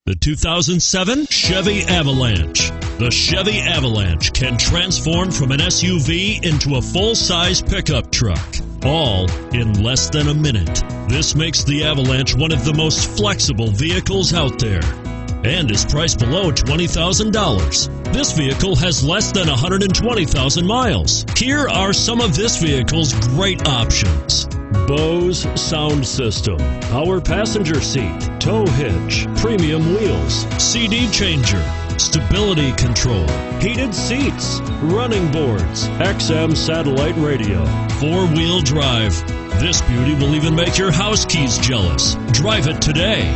The 2007 Chevy Avalanche. The Chevy Avalanche can transform from an SUV into a full-size pickup truck, all in less than a minute. This makes the Avalanche one of the most flexible vehicles out there and is priced below $20,000. This vehicle has less than 120,000 miles. Here are some of this vehicle's great options: Bose sound system, power passenger seat, tow hitch, premium wheels, CD changer, stability control, heated seats, running boards, XM satellite radio, four-wheel drive. This beauty will even make your house keys jealous. Drive it today.